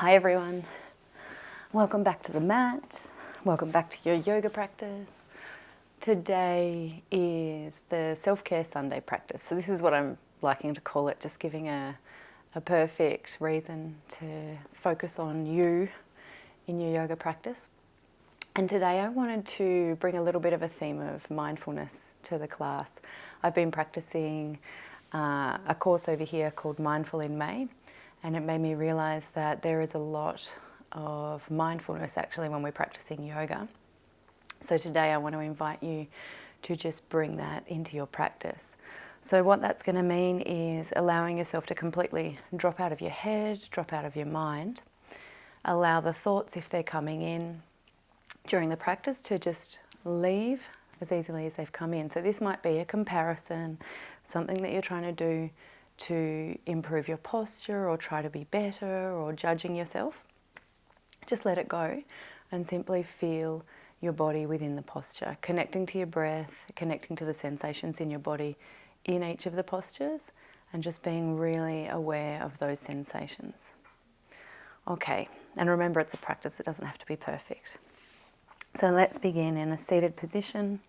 Hi everyone, welcome back to the mat, welcome back to your yoga practice. Today is the self-care Sunday practice. So this is what I'm liking to call it, just giving a perfect reason to focus on you in your yoga practice. And today I wanted to bring a little bit of a theme of mindfulness to the class. I've been practicing a course over here called Mindful in May, and it made me realize that there is a lot of mindfulness actually when we're practicing yoga. So today I want to invite you to just bring that into your practice. So what that's going to mean is allowing yourself to completely drop out of your head, drop out of your mind, allow the thoughts, if they're coming in during the practice, to just leave as easily as they've come in. So this might be a comparison, something that you're trying to do to improve your posture or try to be better or judging yourself. Just let it go and simply feel your body within the posture, connecting to your breath, connecting to the sensations in your body in each of the postures, and just being really aware of those sensations. Okay, and remember it's a practice, it doesn't have to be perfect. So let's begin in a seated position,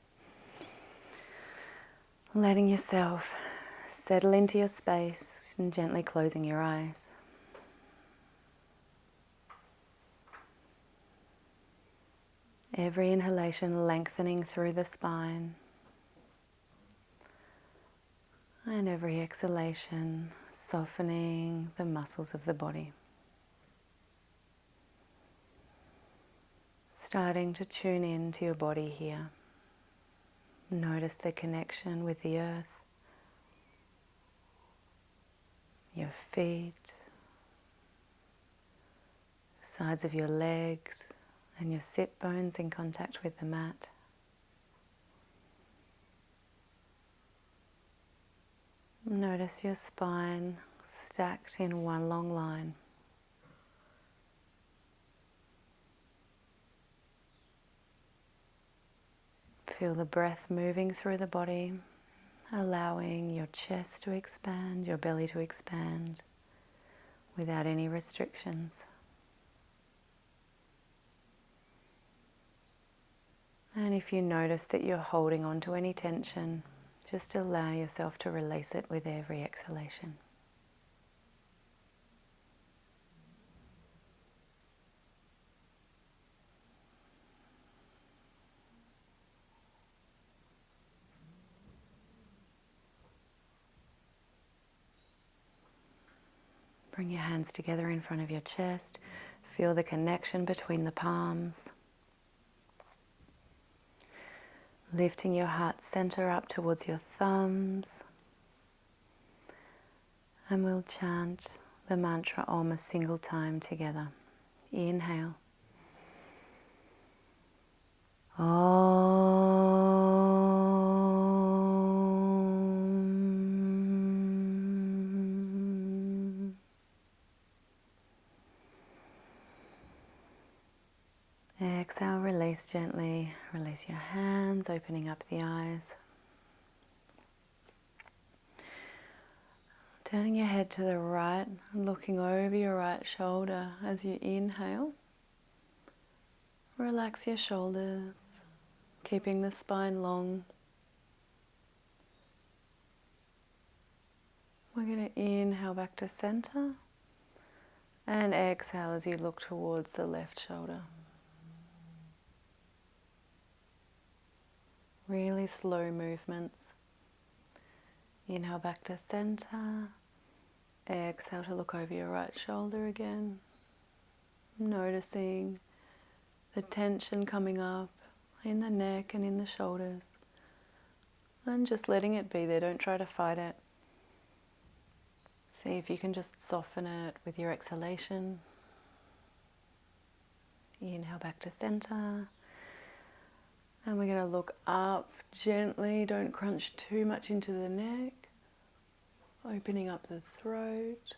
letting yourself settle into your space and gently closing your eyes. Every inhalation lengthening through the spine, and every exhalation softening the muscles of the body. Starting to tune in to your body here. Notice the connection with the earth, your feet, sides of your legs, and your sit bones in contact with the mat. Notice your spine stacked in one long line. Feel the breath moving through the body, allowing your chest to expand, your belly to expand without any restrictions. And if you notice that you're holding on to any tension, just allow yourself to release it with every exhalation. Bring your hands together in front of your chest. Feel the connection between the palms. Lifting your heart center up towards your thumbs. And we'll chant the mantra Om a single time together. Inhale. Om. Exhale, release gently. Release your hands, opening up the eyes. Turning your head to the right and looking over your right shoulder as you inhale. Relax your shoulders, keeping the spine long. We're going to inhale back to center and exhale as you look towards the left shoulder. Really slow movements. Inhale back to center. Exhale to look over your right shoulder again. Noticing the tension coming up in the neck and in the shoulders. And just letting it be there, don't try to fight it. See if you can just soften it with your exhalation. Inhale back to center. And we're going to look up gently, don't crunch too much into the neck. Opening up the throat.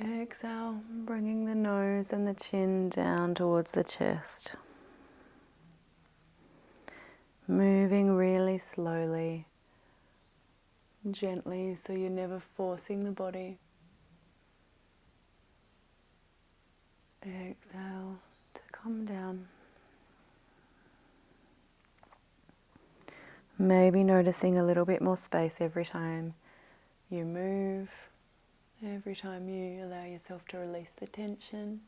Exhale, bringing the nose and the chin down towards the chest. Moving really slowly, gently, so you're never forcing the body. Exhale to come down. Maybe noticing a little bit more space every time you move, every time you allow yourself to release the tension.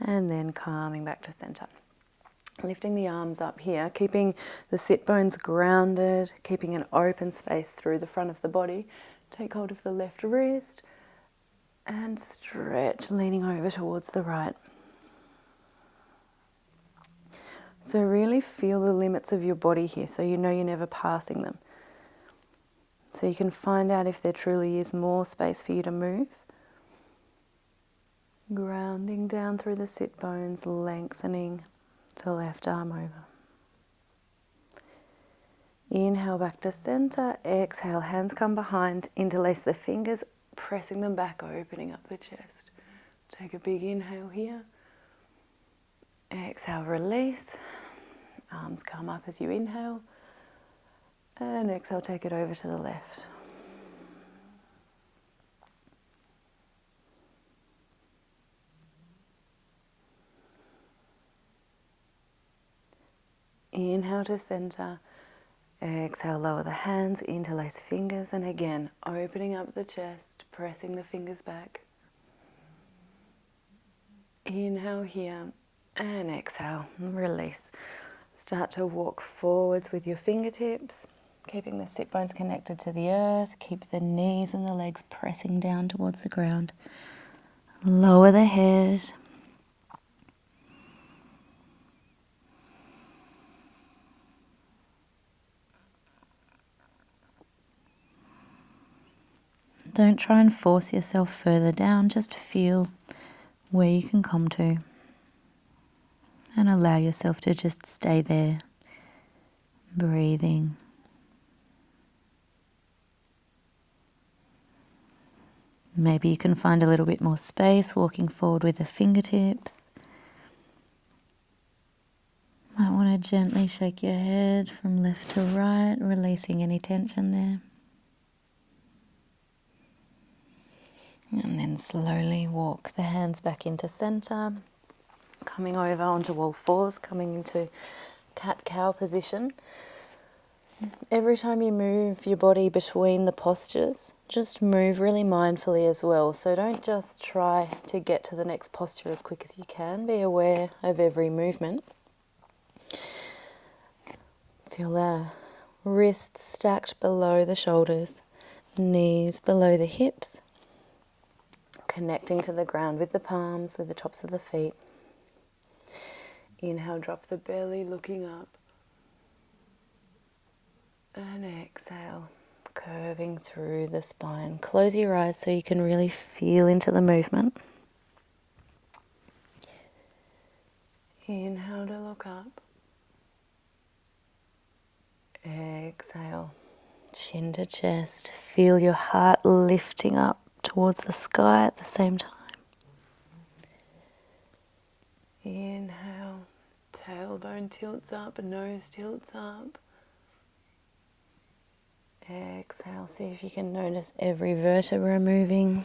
And then calming back to center. Lifting the arms up here, keeping the sit bones grounded, keeping an open space through the front of the body. Take hold of the left wrist and stretch, leaning over towards the right. So really feel the limits of your body here, so you know you're never passing them. So you can find out if there truly is more space for you to move. Grounding down through the sit bones, lengthening the left arm over. Inhale back to center. Exhale, hands come behind. Interlace the fingers, pressing them back, opening up the chest. Take a big inhale here. Exhale, release. Arms come up as you inhale. And exhale, take it over to the left. Inhale to center. Exhale, lower the hands, interlace fingers, and again, opening up the chest, pressing the fingers back. Inhale here, and exhale, release. Start to walk forwards with your fingertips, keeping the sit bones connected to the earth. Keep the knees and the legs pressing down towards the ground. Lower the head. Don't try and force yourself further down, just feel where you can come to. And allow yourself to just stay there, breathing. Maybe you can find a little bit more space, walking forward with the fingertips. Might want to gently shake your head from left to right, releasing any tension there. And then slowly walk the hands back into center, coming over onto all fours, coming into cat-cow position. Every time you move your body between the postures, just move really mindfully as well. So don't just try to get to the next posture as quick as you can. Be aware of every movement. Feel the wrists stacked below the shoulders, knees below the hips. Connecting to the ground with the palms, with the tops of the feet. Inhale, drop the belly, looking up. And exhale, curving through the spine. Close your eyes so you can really feel into the movement. Inhale to look up. Exhale, chin to chest. Feel your heart lifting up towards the sky at the same time. Inhale, tailbone tilts up, nose tilts up. Exhale, see if you can notice every vertebra moving.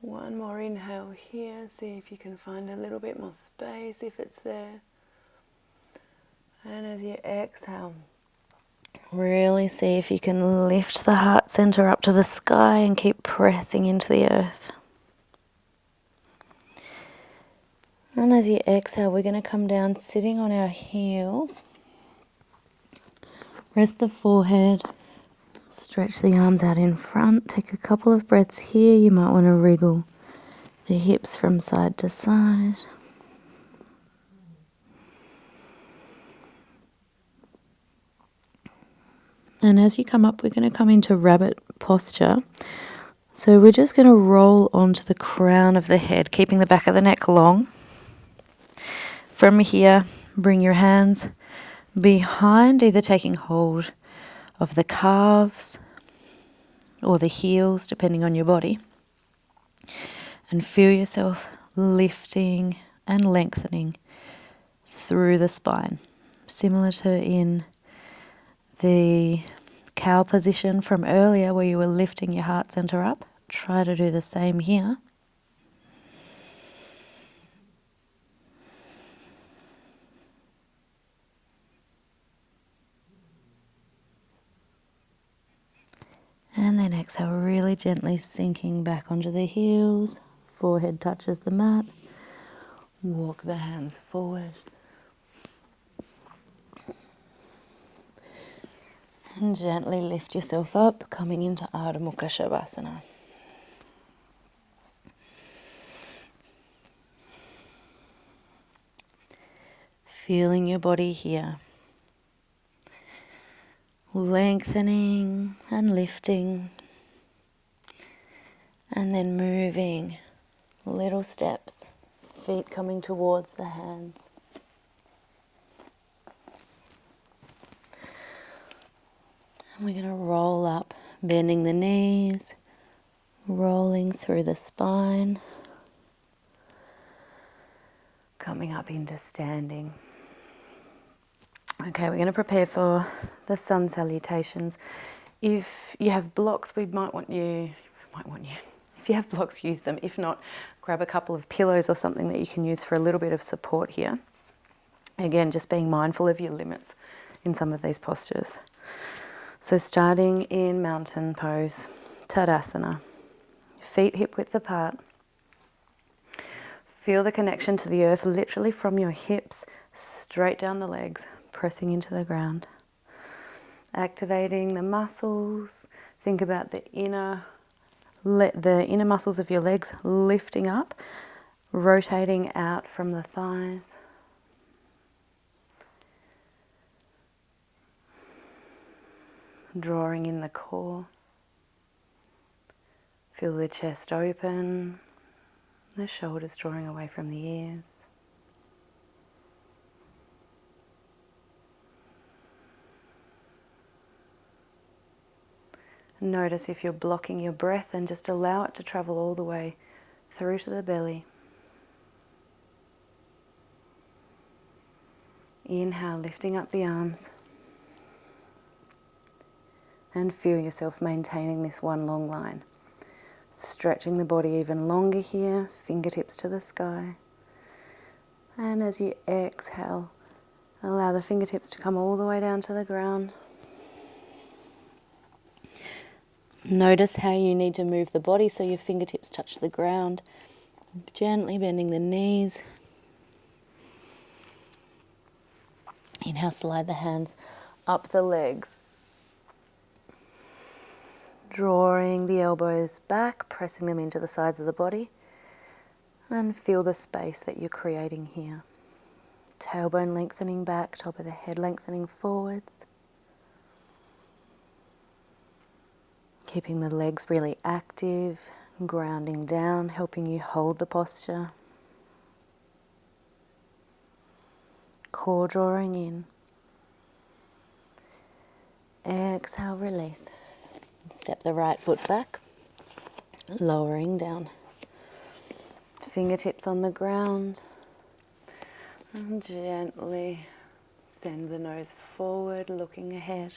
One more inhale here, see if you can find a little bit more space if it's there. And as you exhale, really see if you can lift the heart center up to the sky and keep pressing into the earth. And as you exhale, we're going to come down sitting on our heels. Rest the forehead. Stretch the arms out in front. Take a couple of breaths here. You might want to wriggle the hips from side to side. And as you come up, we're going to come into rabbit posture. So we're just going to roll onto the crown of the head, keeping the back of the neck long. From here, bring your hands behind, either taking hold of the calves or the heels, depending on your body. And feel yourself lifting and lengthening through the spine, similar to in the cow position from earlier where you were lifting your heart center up. Try to do the same here. And then exhale, really gently sinking back onto the heels. Forehead touches the mat. Walk the hands forward. And gently lift yourself up, coming into Ardha Mukha Shavasana. Feeling your body here. Lengthening and lifting. And then moving little steps. Feet coming towards the hands. And we're going to roll up, bending the knees, rolling through the spine, coming up into standing. Okay, we're going to prepare for the sun salutations. If you have blocks, if you have blocks, use them. If not, grab a couple of pillows or something that you can use for a little bit of support here. Again, just being mindful of your limits in some of these postures. So starting in mountain pose, Tadasana, feet hip width apart. Feel the connection to the earth literally from your hips straight down the legs, pressing into the ground. Activating the muscles. Think about the inner muscles of your legs lifting up, rotating out from the thighs. Drawing in the core. Feel the chest open, the shoulders drawing away from the ears. Notice if you're blocking your breath and just allow it to travel all the way through to the belly. Inhale, lifting up the arms. And feel yourself maintaining this one long line. Stretching the body even longer here, fingertips to the sky. And as you exhale, allow the fingertips to come all the way down to the ground. Notice how you need to move the body so your fingertips touch the ground. Gently bending the knees. Inhale, slide the hands up the legs. Drawing the elbows back, pressing them into the sides of the body. And feel the space that you're creating here. Tailbone lengthening back, top of the head lengthening forwards. Keeping the legs really active, grounding down, helping you hold the posture. Core drawing in. Exhale, release. Step the right foot back, lowering down. Fingertips on the ground. And gently send the nose forward, looking ahead.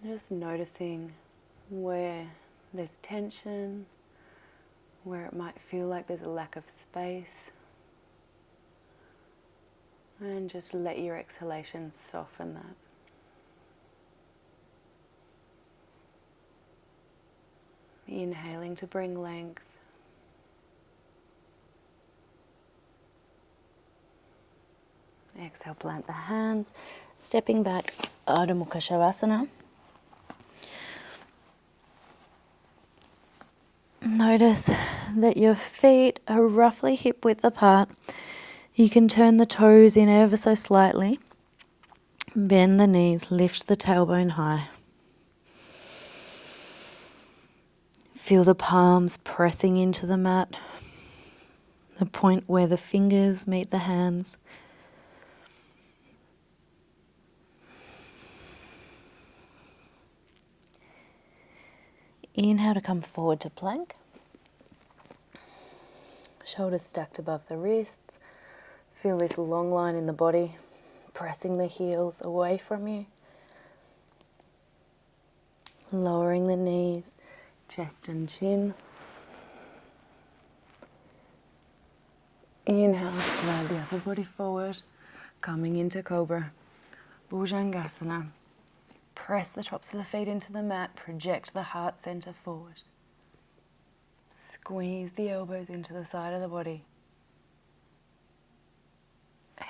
Just noticing where there's tension, where it might feel like there's a lack of space. And just let your exhalations soften that. Inhaling to bring length. Exhale, plant the hands. Stepping back, Ardha Mukha Shavasana. Notice that your feet are roughly hip width apart. You can turn the toes in ever so slightly. Bend the knees, lift the tailbone high. Feel the palms pressing into the mat, the point where the fingers meet the hands. Inhale to come forward to plank. Shoulders stacked above the wrists. Feel this long line in the body, pressing the heels away from you. Lowering the knees, chest and chin. Inhale, slide the upper body forward, coming into Cobra. Bhujangasana. Press the tops of the feet into the mat, project the heart center forward. Squeeze the elbows into the side of the body.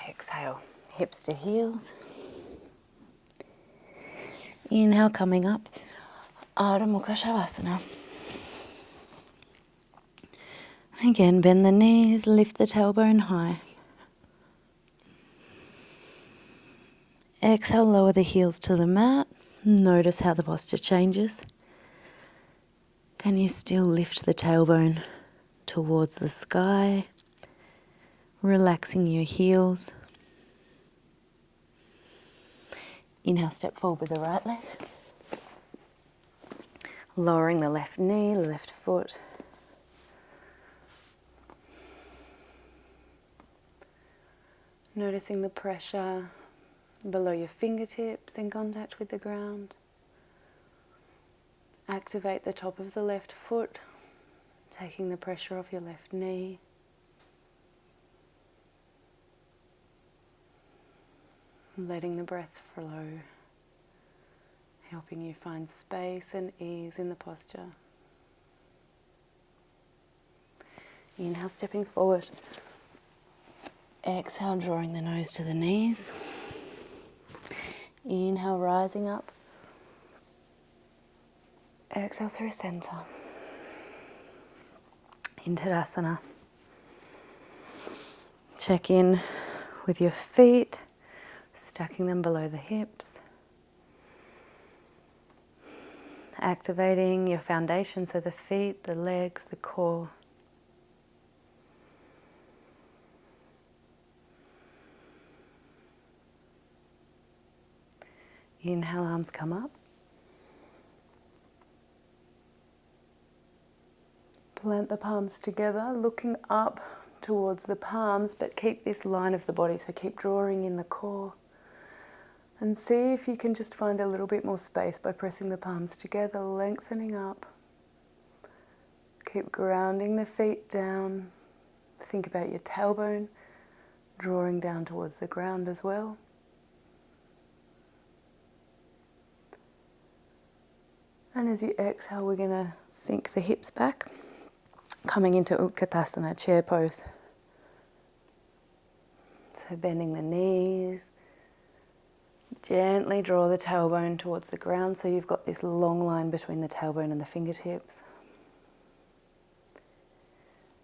Exhale, hips to heels. Inhale, coming up, Ardha Mukha Shavasana. Again, bend the knees, lift the tailbone high. Exhale, lower the heels to the mat. Notice how the posture changes. Can you still lift the tailbone towards the sky, relaxing your heels? Inhale, step forward with the right leg. Lowering the left knee, left foot. Noticing the pressure below your fingertips in contact with the ground. Activate the top of the left foot, taking the pressure off your left knee. Letting the breath flow, helping you find space and ease in the posture. Inhale, stepping forward. Exhale, drawing the nose to the knees. Inhale, rising up. Exhale through center. Into Tadasana. Check in with your feet, stacking them below the hips. Activating your foundation, so the feet, the legs, the core. Inhale, arms come up. Plant the palms together, looking up towards the palms, but keep this line of the body, so keep drawing in the core. And see if you can just find a little bit more space by pressing the palms together, lengthening up. Keep grounding the feet down. Think about your tailbone, drawing down towards the ground as well. And as you exhale, we're going to sink the hips back, coming into Utkatasana, chair pose. So bending the knees, gently draw the tailbone towards the ground, so you've got this long line between the tailbone and the fingertips.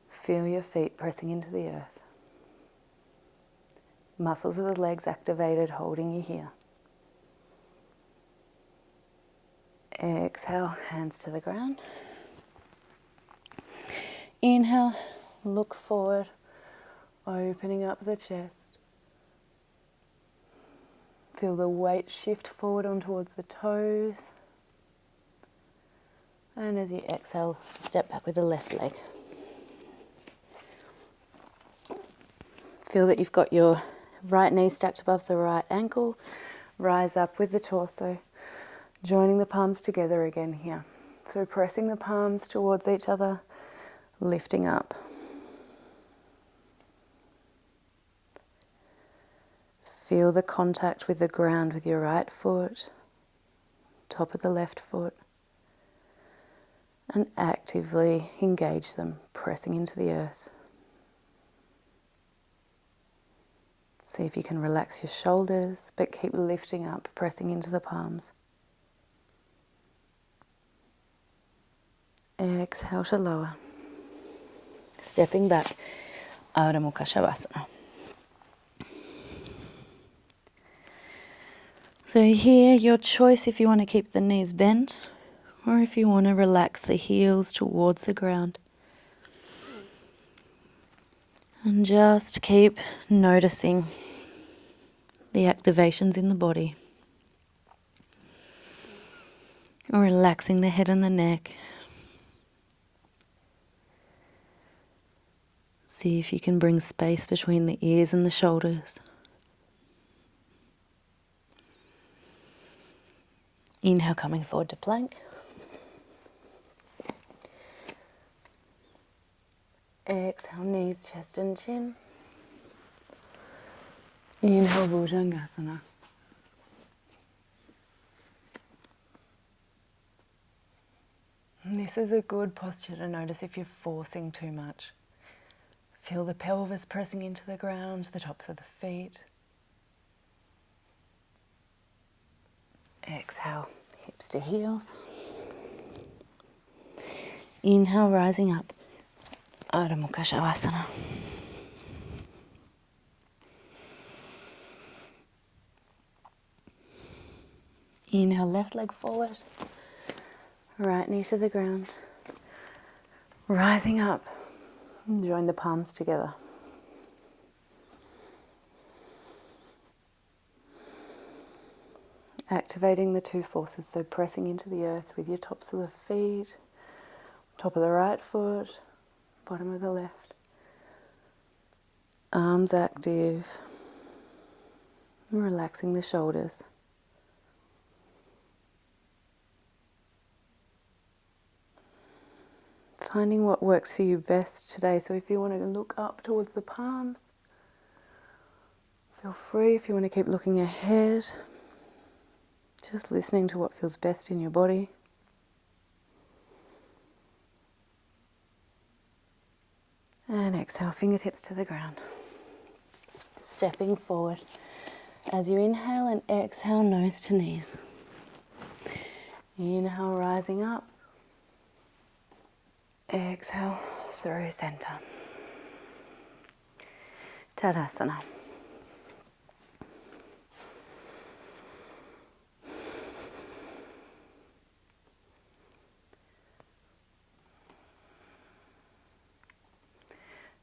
Feel your feet pressing into the earth. Muscles of the legs activated, holding you here. Exhale, hands to the ground. Inhale, look forward, opening up the chest. Feel the weight shift forward on towards the toes. And as you exhale, step back with the left leg. Feel that you've got your right knee stacked above the right ankle. Rise up with the torso, joining the palms together again here. So pressing the palms towards each other, lifting up. Feel the contact with the ground with your right foot, top of the left foot, and actively engage them, pressing into the earth. See if you can relax your shoulders, but keep lifting up, pressing into the palms. Exhale to lower. Stepping back, Ardha Mukha Shavasana. So here, your choice if you want to keep the knees bent or if you want to relax the heels towards the ground. And just keep noticing the activations in the body. Relaxing the head and the neck. See if you can bring space between the ears and the shoulders. Inhale, coming forward to plank. Exhale, knees, chest and chin. Inhale, Bhujangasana. And this is a good posture to notice if you're forcing too much. Feel the pelvis pressing into the ground, the tops of the feet. Exhale, hips to heels. Inhale, rising up. Ardha Mukha Shavasana. Inhale, left leg forward. Right knee to the ground. Rising up. Join the palms together. Activating the two forces, so pressing into the earth with your tops of the feet, top of the right foot, bottom of the left. Arms active. Relaxing the shoulders. Finding what works for you best today. So if you want to look up towards the palms, feel free. If you want to keep looking ahead, just listening to what feels best in your body. And exhale, fingertips to the ground. Stepping forward. As you inhale and exhale, nose to knees. Inhale, rising up. Exhale, through center. Tadasana.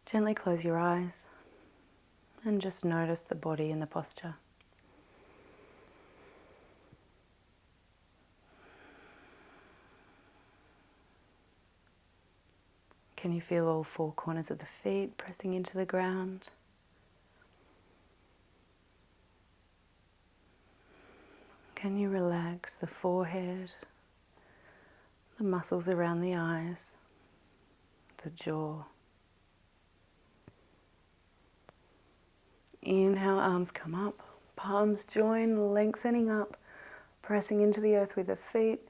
Gently close your eyes and just notice the body and the posture. Can you feel all four corners of the feet pressing into the ground? Can you relax the forehead, the muscles around the eyes, the jaw? Inhale, arms come up, palms join, lengthening up, pressing into the earth with the feet.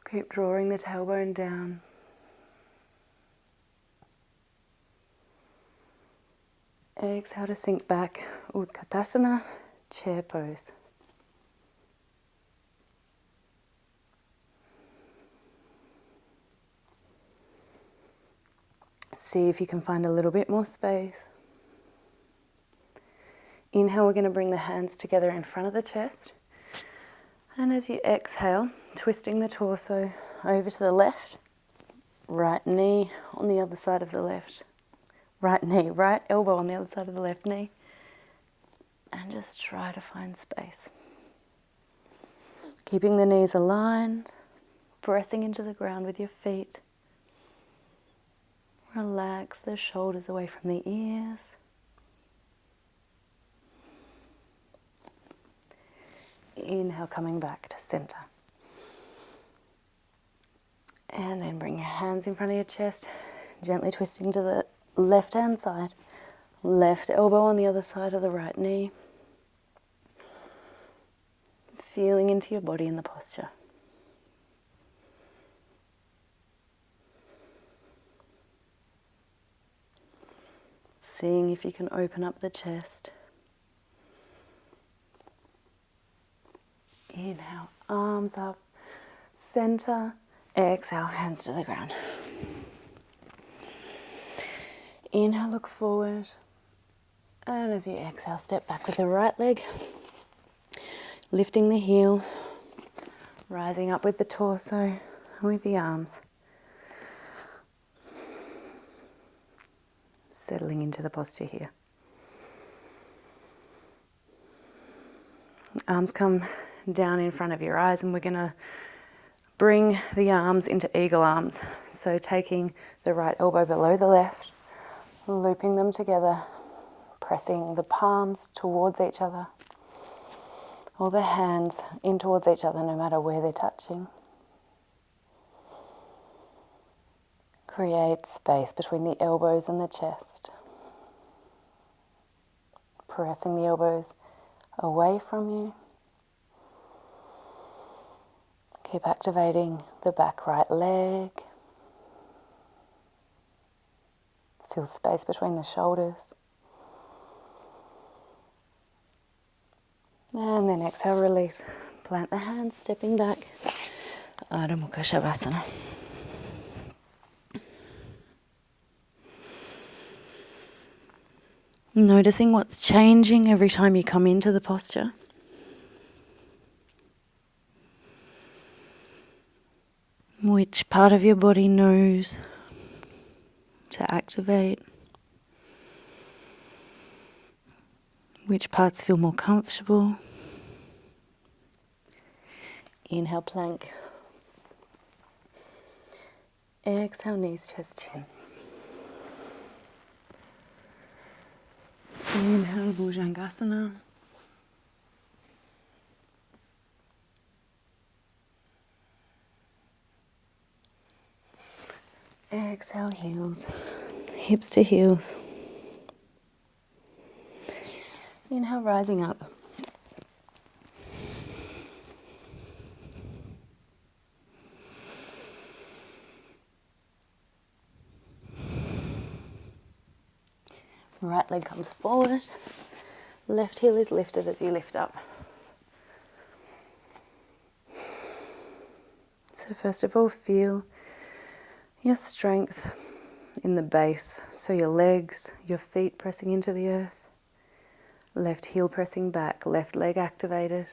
Keep drawing the tailbone down. Exhale to sink back, Utkatasana, chair pose. See if you can find a little bit more space. Inhale, we're going to bring the hands together in front of the chest. And as you exhale, twisting the torso over to the left, right knee on the other side of the left. Right knee, right elbow on the other side of the left knee. And just try to find space. Keeping the knees aligned, pressing into the ground with your feet. Relax the shoulders away from the ears. Inhale, coming back to center. And then bring your hands in front of your chest, gently twisting to the left-hand side. Left elbow on the other side of the right knee. Feeling into your body and the posture. Seeing if you can open up the chest. Inhale, arms up, center. Exhale, hands to the ground. Inhale, look forward. And as you exhale, step back with the right leg. Lifting the heel. Rising up with the torso, with the arms. Settling into the posture here. Arms come down in front of your eyes, and we're going to bring the arms into eagle arms. So taking the right elbow below the left, looping them together, pressing the palms towards each other, or the hands in towards each other no matter where they're touching. Create space between the elbows and the chest. Pressing the elbows away from you. Keep activating the back right leg. Feel space between the shoulders. And then exhale, release. Plant the hands, stepping back. Adho Mukha Shavasana. Noticing what's changing every time you come into the posture. Which part of your body knows to activate? Which parts feel more comfortable? Inhale, plank. Exhale, knees, chest, chin. Inhale, Bhujangasana. Exhale, heels, hips to heels. Inhale, rising up. Right leg comes forward. Left heel is lifted as you lift up. So first of all, feel your strength in the base. So your legs, your feet pressing into the earth. Left heel pressing back, left leg activated.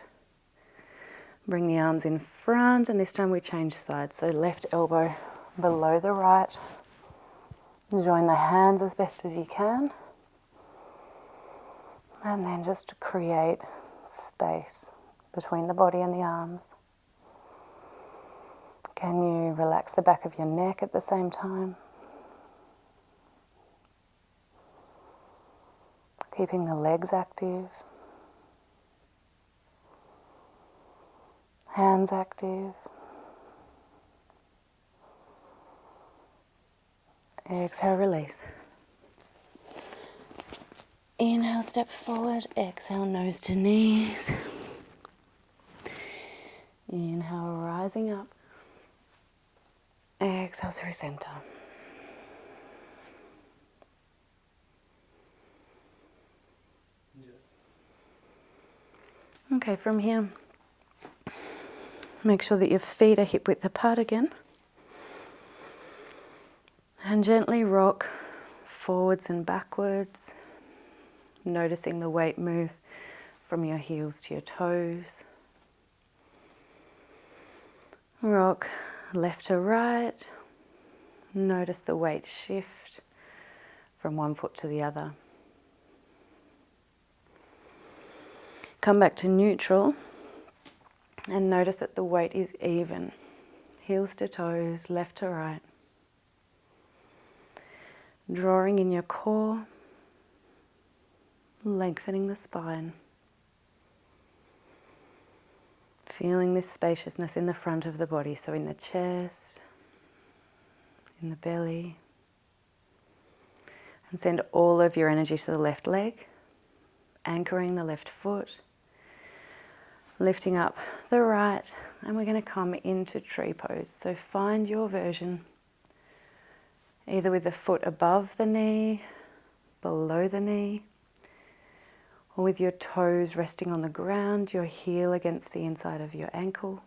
Bring the arms in front, and this time we change sides. So left elbow below the right. Join the hands as best as you can. And then just create space between the body and the arms. Can you relax the back of your neck at the same time? Keeping the legs active. Hands active. Exhale, release. Inhale, step forward. Exhale, nose to knees. Inhale, rising up. Exhale through center. Okay, from here, make sure that your feet are hip width apart again. And gently rock forwards and backwards, noticing the weight move from your heels to your toes. Rock left to right. Notice the weight shift from one foot to the other. Come back to neutral and notice that the weight is even. Heels to toes, left to right. Drawing in your core, lengthening the spine. Feeling this spaciousness in the front of the body, so in the chest, in the belly. And send all of your energy to the left leg, anchoring the left foot, lifting up the right, and we're going to come into tree pose. So find your version, either with the foot above the knee, below the knee, or with your toes resting on the ground, your heel against the inside of your ankle.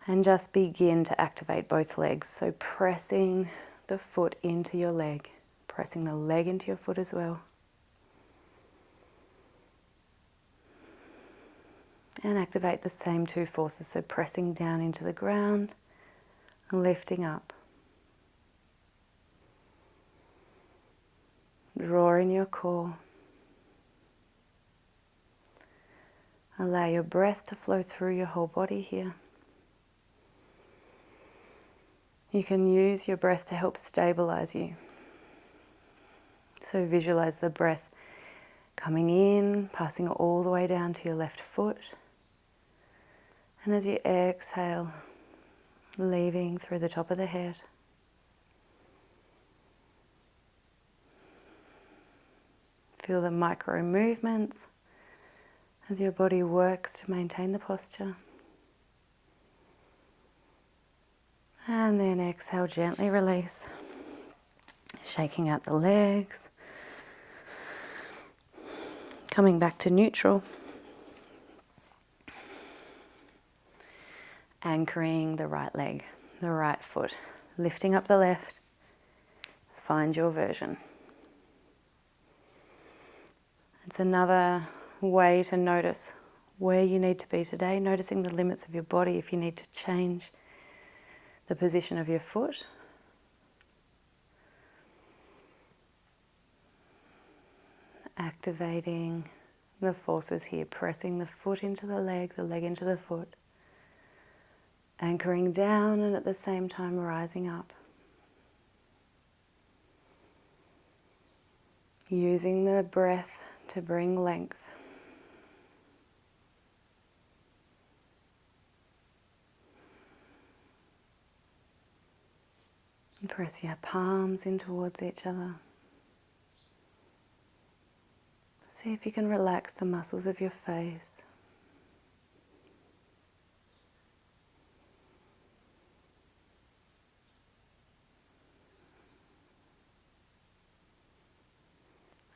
And just begin to activate both legs. So pressing the foot into your leg, pressing the leg into your foot as well. And activate the same two forces, so pressing down into the ground, lifting up. Draw in your core. Allow your breath to flow through your whole body here. You can use your breath to help stabilize you. So visualize the breath coming in, passing all the way down to your left foot. And as you exhale, leaving through the top of the head. Feel the micro movements as your body works to maintain the posture. And then exhale, gently release. Shaking out the legs. Coming back to neutral. Anchoring the right leg, the right foot. Lifting up the left. Find your version. It's another way to notice where you need to be today, noticing the limits of your body if you need to change the position of your foot. Activating the forces here, pressing the foot into the leg into the foot. Anchoring down and at the same time rising up. Using the breath to bring length. And press your palms in towards each other. See if you can relax the muscles of your face.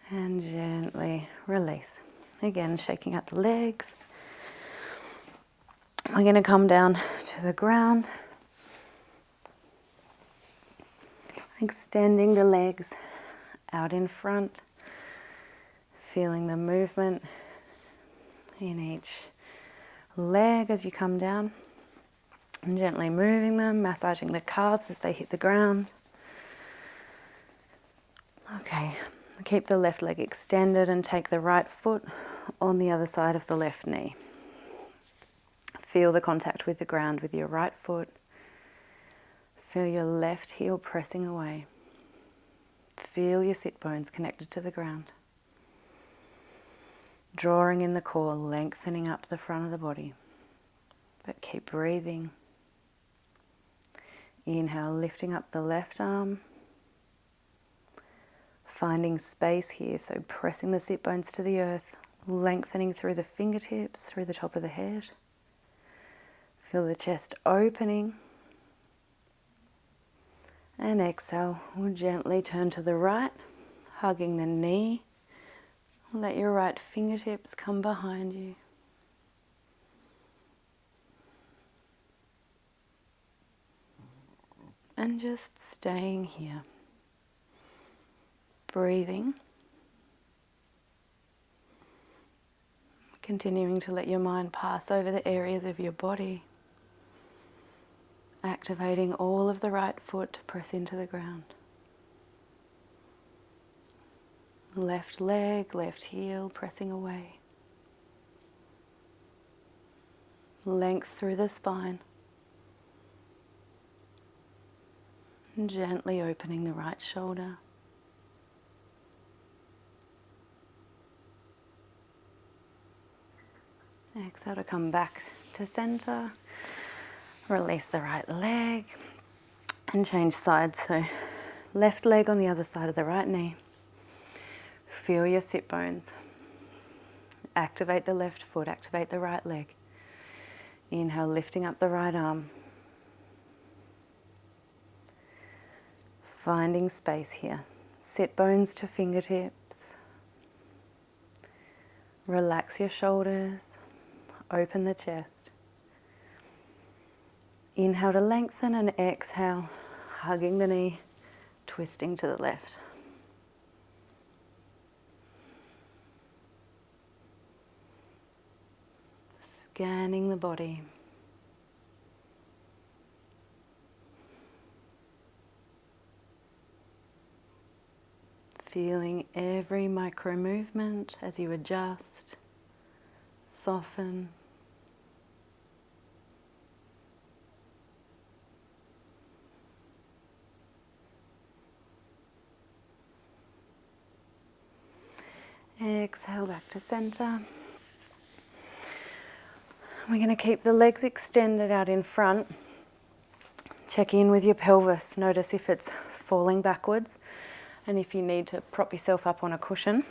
And gently release. Again, shaking out the legs. We're going to come down to the ground. Extending the legs out in front. Feeling the movement in each leg as you come down. And gently moving them, massaging the calves as they hit the ground. Okay, keep the left leg extended and take the right foot on the other side of the left knee. Feel the contact with the ground with your right foot. Feel your left heel pressing away. Feel your sit bones connected to the ground. Drawing in the core, lengthening up the front of the body. But keep breathing. Inhale, lifting up the left arm. Finding space here, so pressing the sit bones to the earth, lengthening through the fingertips, through the top of the head. Feel the chest opening. And exhale, we'll gently turn to the right, hugging the knee. Let your right fingertips come behind you. And just staying here. Breathing. Continuing to let your mind pass over the areas of your body. Activating all of the right foot to press into the ground. Left leg, left heel pressing away. Length through the spine. And gently opening the right shoulder. Exhale to come back to center. Release the right leg and change sides. So left leg on the other side of the right knee. Feel your sit bones. Activate the left foot, activate the right leg. Inhale, lifting up the right arm. Finding space here. Sit bones to fingertips. Relax your shoulders. Open the chest. Inhale to lengthen and exhale, hugging the knee, twisting to the left. Scanning the body. Feeling every micro movement as you adjust, soften. Exhale back to center. We're going to keep the legs extended out in front. Check in with your pelvis. Notice if it's falling backwards and if you need to prop yourself up on a cushion.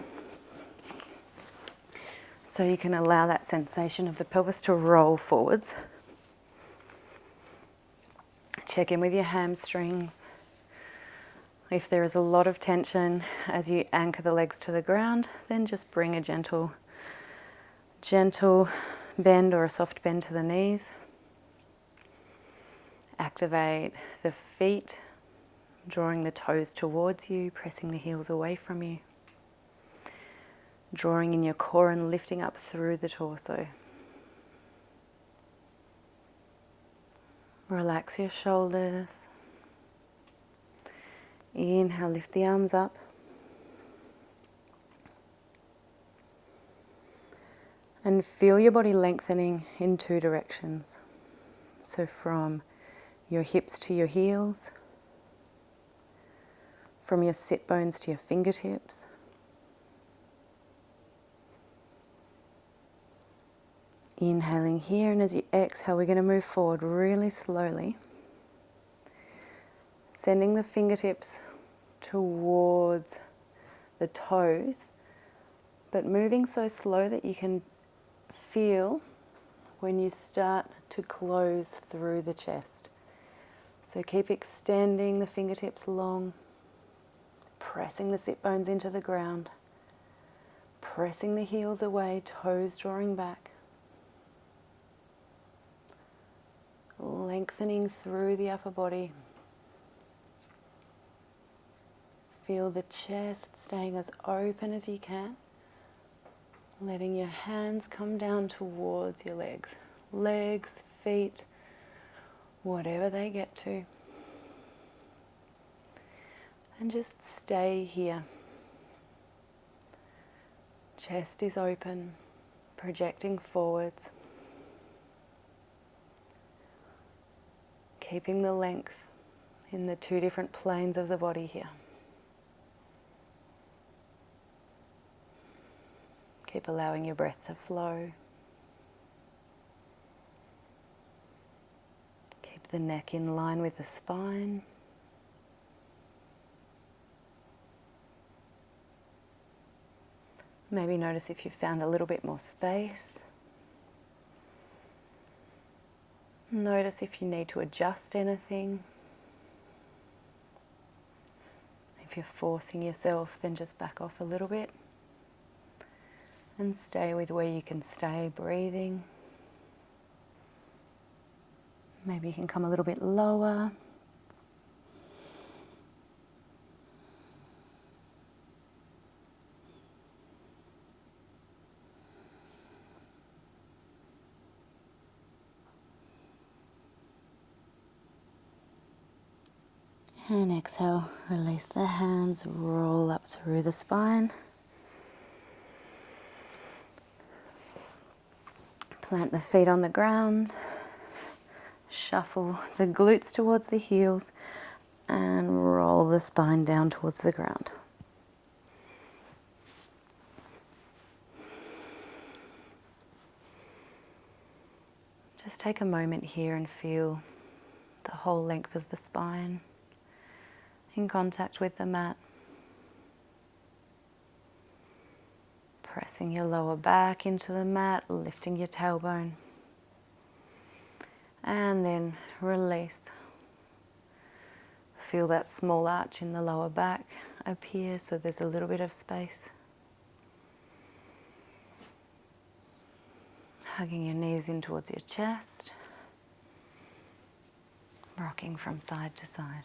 So you can allow that sensation of the pelvis to roll forwards. Check in with your hamstrings. If there is a lot of tension as you anchor the legs to the ground, then just bring a gentle bend or a soft bend to the knees. Activate the feet, drawing the toes towards you, pressing the heels away from you. Drawing in your core and lifting up through the torso. Relax your shoulders. Inhale, lift the arms up. And feel your body lengthening in two directions. So from your hips to your heels, from your sit bones to your fingertips. Inhaling here, and as you exhale, we're going to move forward really slowly. Sending the fingertips towards the toes, but moving so slow that you can feel when you start to close through the chest. So keep extending the fingertips long, pressing the sit bones into the ground, pressing the heels away, toes drawing back, lengthening through the upper body. Feel the chest staying as open as you can, letting your hands come down towards your legs, feet, whatever they get to. And just stay here. Chest is open, projecting forwards. Keeping the length in the two different planes of the body here. Keep allowing your breath to flow. Keep the neck in line with the spine. Maybe notice if you found a little bit more space. Notice if you need to adjust anything. If you're forcing yourself, then just back off a little bit. And stay with where you can stay, breathing. Maybe you can come a little bit lower. And exhale, release the hands, roll up through the spine. Plant the feet on the ground. Shuffle the glutes towards the heels and roll the spine down towards the ground. Just take a moment here and feel the whole length of the spine in contact with the mat. Pressing your lower back into the mat, lifting your tailbone. And then release. Feel that small arch in the lower back appear, so there's a little bit of space. Hugging your knees in towards your chest. Rocking from side to side.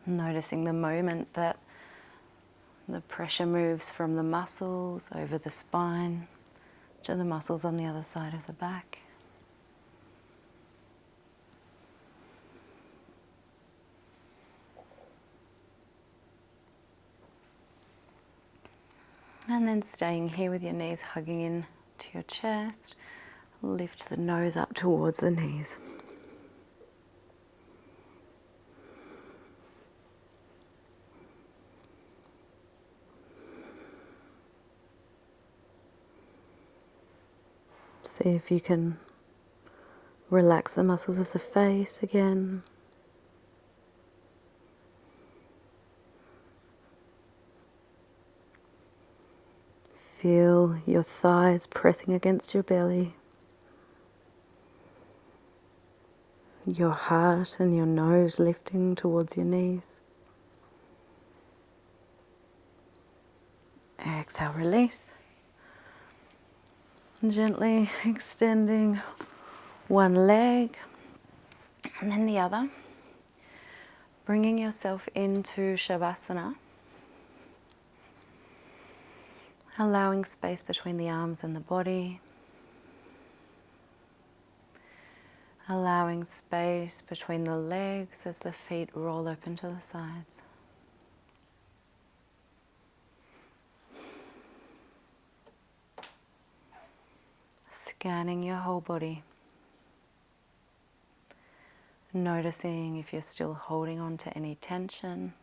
Noticing the moment that the pressure moves from the muscles over the spine to the muscles on the other side of the back. And then staying here with your knees hugging in to your chest, lift the nose up towards the knees. See if you can relax the muscles of the face again. Feel your thighs pressing against your belly. Your heart and your nose lifting towards your knees. Exhale, release. Gently extending one leg and then the other. Bringing yourself into Shavasana. Allowing space between the arms and the body. Allowing space between the legs as the feet roll open to the sides. Scanning your whole body. Noticing if you're still holding on to any tension.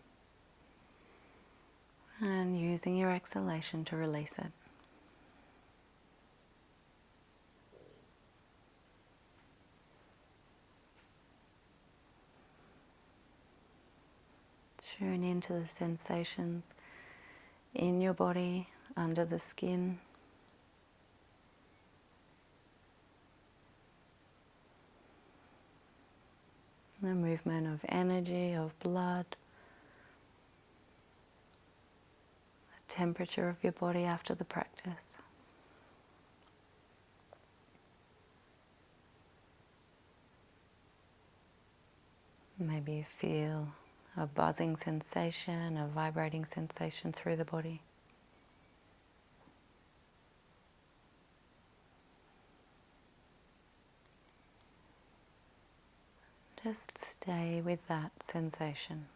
And using your exhalation to release it. Tune into the sensations in your body, under the skin. The movement of energy, of blood. The temperature of your body after the practice. Maybe you feel a buzzing sensation, a vibrating sensation through the body. Just stay with that sensation.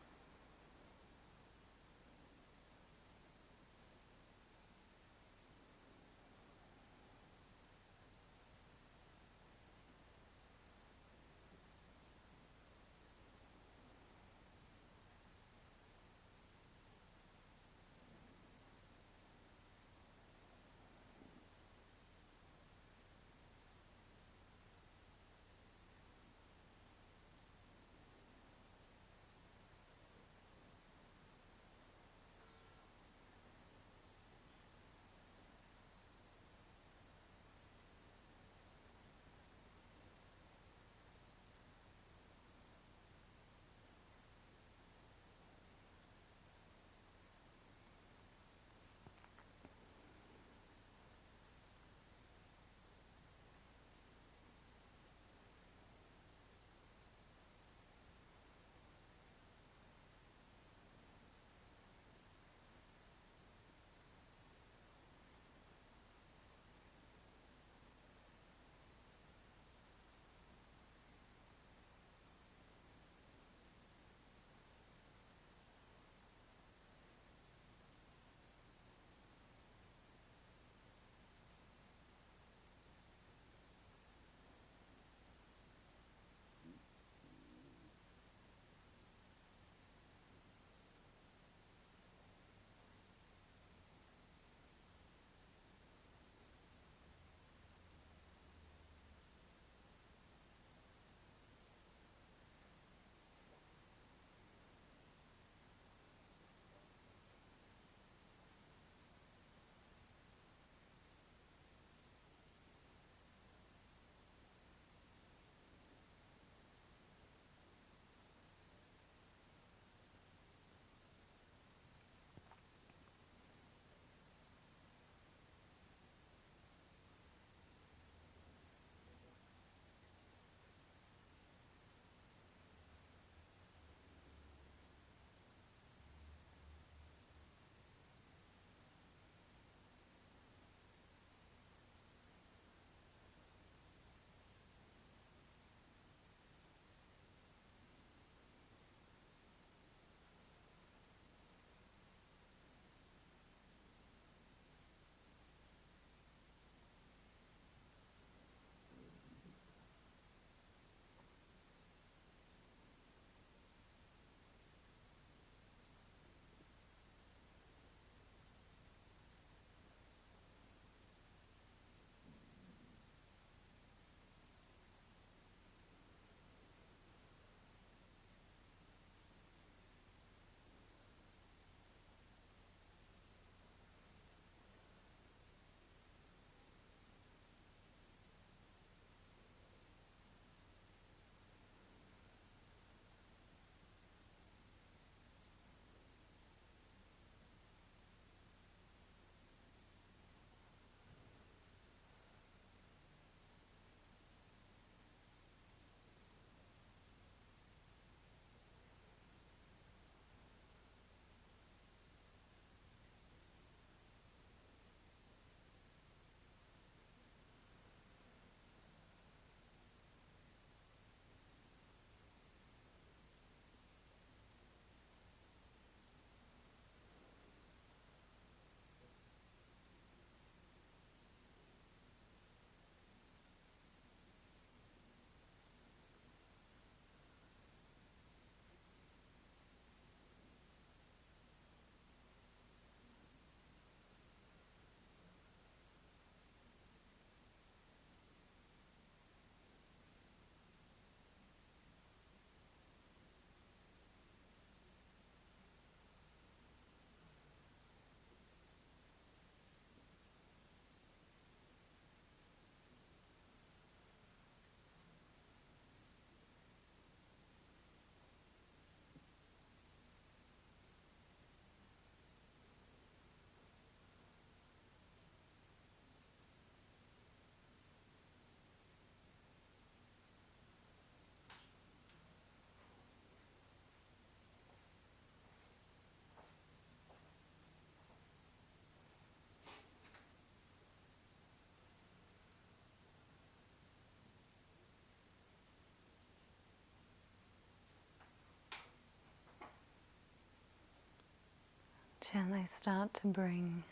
Gently start to bring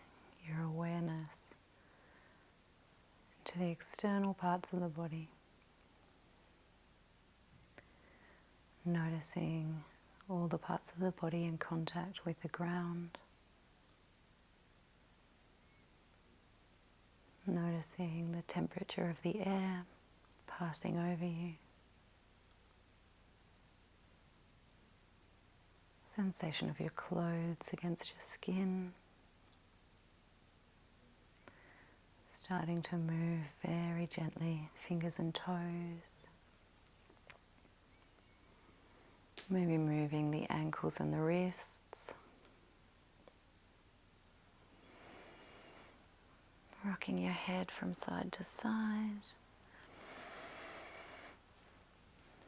your awareness to the external parts of the body. Noticing all the parts of the body in contact with the ground. Noticing the temperature of the air passing over you. Sensation of your clothes against your skin. Starting to move very gently, fingers and toes. Maybe moving the ankles and the wrists. Rocking your head from side to side.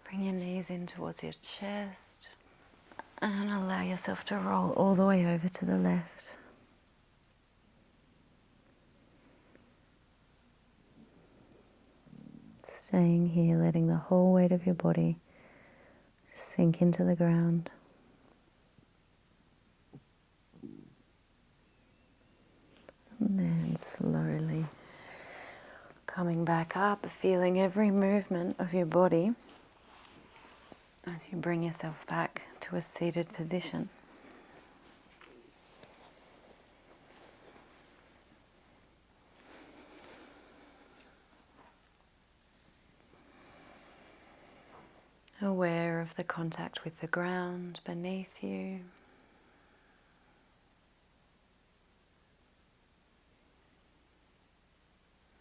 Bring your knees in towards your chest and allow yourself to roll all the way over to the left. Staying here, letting the whole weight of your body sink into the ground. And then slowly coming back up, feeling every movement of your body as you bring yourself back to a seated position. Aware of the contact with the ground beneath you.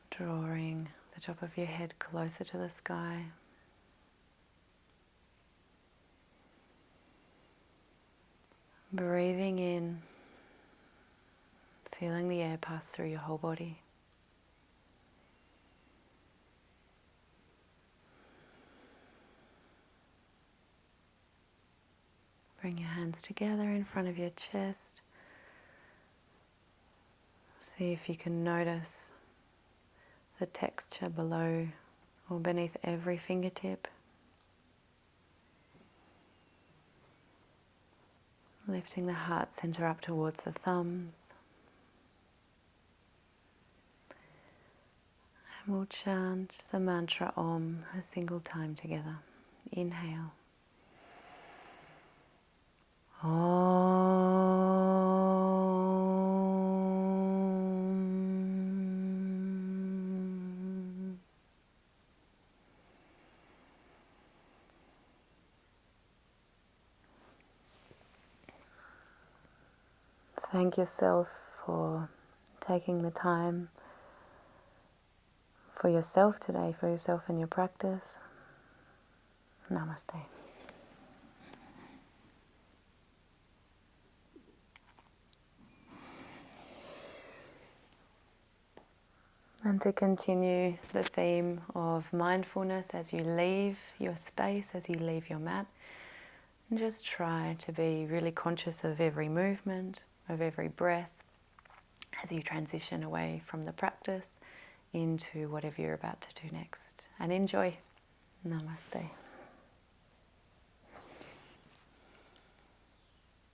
Drawing the top of your head closer to the sky. Breathing in, feeling the air pass through your whole body. Bring your hands together in front of your chest. See if you can notice the texture below or beneath every fingertip. Lifting the heart center up towards the thumbs. And we'll chant the mantra Om a single time together. Inhale. Om. Thank yourself for taking the time for yourself today, for yourself and your practice. Namaste. And to continue the theme of mindfulness as you leave your space, as you leave your mat, and just try to be really conscious of every movement, of every breath, as you transition away from the practice into whatever you're about to do next. And enjoy. Namaste.